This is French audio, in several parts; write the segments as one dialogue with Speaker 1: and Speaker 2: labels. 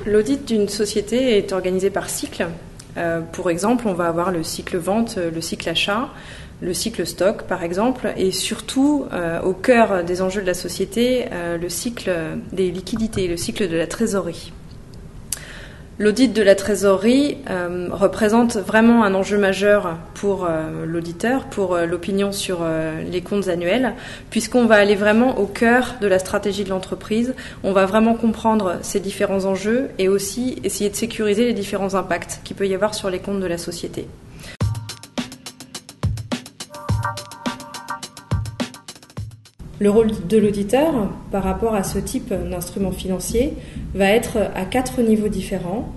Speaker 1: L'audit d'une société est organisé par cycle. Pour exemple, on va avoir le cycle vente, le cycle achat, le cycle stock par exemple, et surtout au cœur des enjeux de la société, le cycle des liquidités, le cycle de la trésorerie. L'audit de la trésorerie représente vraiment un enjeu majeur pour l'auditeur, pour l'opinion sur les comptes annuels, puisqu'on va aller vraiment au cœur de la stratégie de l'entreprise. On va vraiment comprendre ces différents enjeux et aussi essayer de sécuriser les différents impacts qu'il peut y avoir sur les comptes de la société. Le rôle de l'auditeur par rapport à ce type d'instrument financier va être à 4 niveaux différents.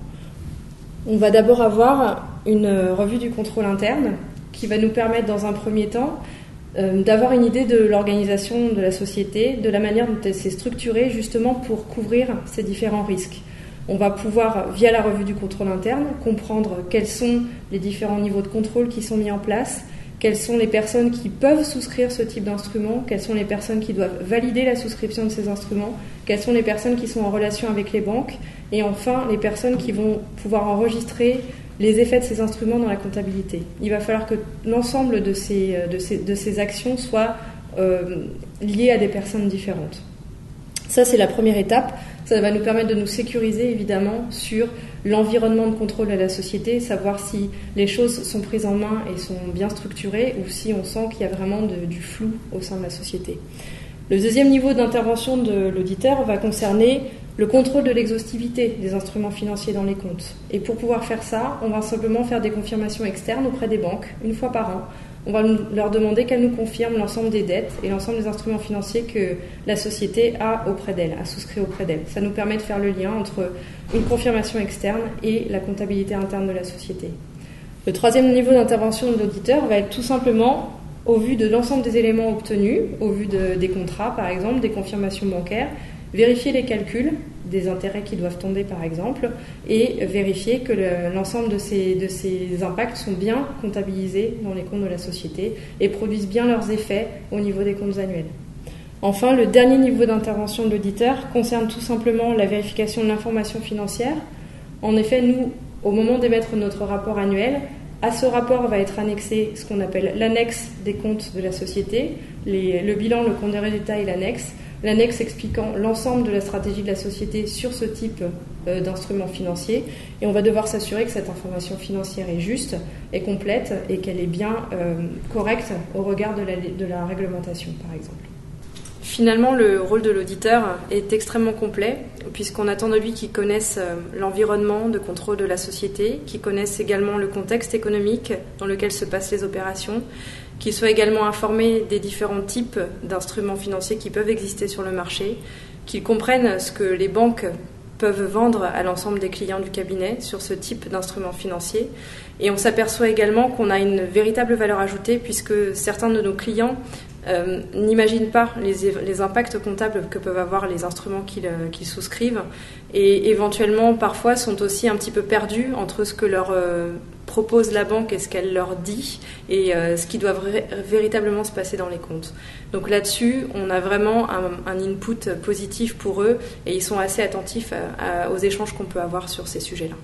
Speaker 1: On va d'abord avoir une revue du contrôle interne qui va nous permettre dans un premier temps d'avoir une idée de l'organisation de la société, de la manière dont elle s'est structurée justement pour couvrir ces différents risques. On va pouvoir, via la revue du contrôle interne, comprendre quels sont les différents niveaux de contrôle qui sont mis en place, quelles sont les personnes qui peuvent souscrire ce type d'instrument, quelles sont les personnes qui doivent valider la souscription de ces instruments, quelles sont les personnes qui sont en relation avec les banques, et enfin les personnes qui vont pouvoir enregistrer les effets de ces instruments dans la comptabilité. Il va falloir que l'ensemble de ces actions soient liées à des personnes différentes. Ça, c'est la première étape. Ça va nous permettre de nous sécuriser, évidemment, sur l'environnement de contrôle de la société, savoir si les choses sont prises en main et sont bien structurées ou si on sent qu'il y a vraiment du flou au sein de la société. Le deuxième niveau d'intervention de l'auditeur va concerner le contrôle de l'exhaustivité des instruments financiers dans les comptes. Et pour pouvoir faire ça, on va simplement faire des confirmations externes auprès des banques, une fois par an. On va leur demander qu'elles nous confirment l'ensemble des dettes et l'ensemble des instruments financiers que la société a auprès d'elle, a souscrit auprès d'elle. Ça nous permet de faire le lien entre une confirmation externe et la comptabilité interne de la société. Le troisième niveau d'intervention de l'auditeur va être tout simplement, au vu de l'ensemble des éléments obtenus, au vu des contrats par exemple, des confirmations bancaires, vérifier les calculs des intérêts qui doivent tomber par exemple et vérifier que l'ensemble de ces impacts sont bien comptabilisés dans les comptes de la société et produisent bien leurs effets au niveau des comptes annuels. Enfin, le dernier niveau d'intervention de l'auditeur concerne tout simplement la vérification de l'information financière. En effet, nous, au moment d'émettre notre rapport annuel, à ce rapport va être annexé ce qu'on appelle l'annexe des comptes de la société, le bilan, le compte des résultats et l'annexe expliquant l'ensemble de la stratégie de la société sur ce type d'instruments financiers. Et on va devoir s'assurer que cette information financière est juste, est complète et qu'elle est bien correcte au regard de la réglementation, par exemple. Finalement, le rôle de l'auditeur est extrêmement complet, puisqu'on attend de lui qu'il connaisse l'environnement de contrôle de la société, qu'il connaisse également le contexte économique dans lequel se passent les opérations, qu'il soit également informé des différents types d'instruments financiers qui peuvent exister sur le marché, qu'il comprenne ce que les banques peuvent vendre à l'ensemble des clients du cabinet sur ce type d'instruments financiers. Et on s'aperçoit également qu'on a une véritable valeur ajoutée, puisque certains de nos clients n'imaginent pas les impacts comptables que peuvent avoir les instruments qu'ils souscrivent et éventuellement parfois sont aussi un petit peu perdus entre ce que leur propose la banque et ce qu'elle leur dit et ce qui doit véritablement se passer dans les comptes. Donc là-dessus, on a vraiment un input positif pour eux et ils sont assez attentifs aux échanges qu'on peut avoir sur ces sujets-là.